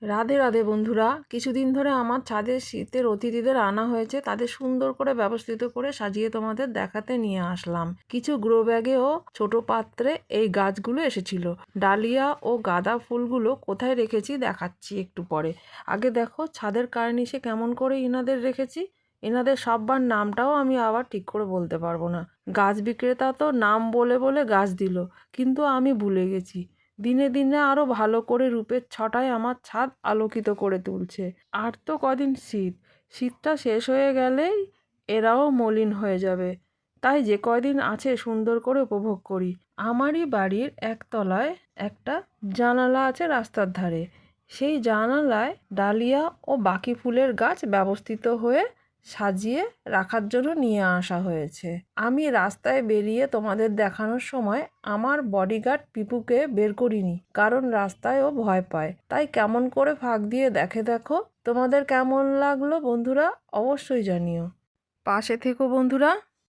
রাধে রাধে বন্ধুরা, কিছুদিন ধরে আমার ছাদে শীতের অতিথিদের আনা হয়েছে। তাদের সুন্দর করে ব্যবস্থিত করে সাজিয়ে তোমাদের দেখাতে নিয়ে আসলাম। কিছু গ্রো ব্যাগে ও ছোট পাত্রে এই গাছগুলো এসেছিল। ডালিয়া ও গাঁদা ফুলগুলো কোথায় রেখেছি দেখাচ্ছি একটু পরে। আগে দেখো ছাদের কার্নিশে কেমন করে ইনাদের রেখেছি। এনাদের সব্বার নামটাও আমি আবার ঠিক করে বলতে পারবো না। গাছ বিক্রেতা তো নাম বলে বলে গাছ দিল, কিন্তু আমি ভুলে গেছি। দিনে দিনে আরও ভালো করে রূপের ছটায় আমার ছাদ আলোকিত করে তুলছে। আর তো কদিন শীতটা শেষ হয়ে গেলেই এরাও মলিন হয়ে যাবে। তাই যে কয়দিন আছে সুন্দর করে উপভোগ করি। আমারই বাড়ির একতলায় একটা জানালা আছে রাস্তার ধারে। সেই জানালায় ডালিয়া ও বাকি ফুলের গাছ ব্যবস্থিত হয়ে সাজিয়ে রাখার জন্য নিয়ে আসা হয়েছে। আমি রাস্তায় বেরিয়ে তোমাদের দেখানোর সময় আমার বডিগার্ড পিপুকে বের করিনি, কারণ রাস্তায় ও ভয় পায়। তাই কেমন করে ফাঁক দিয়ে দেখো। তোমাদের কেমন লাগলো বন্ধুরা, অবশ্যই জানিও। পাশে থেকো বন্ধুরা।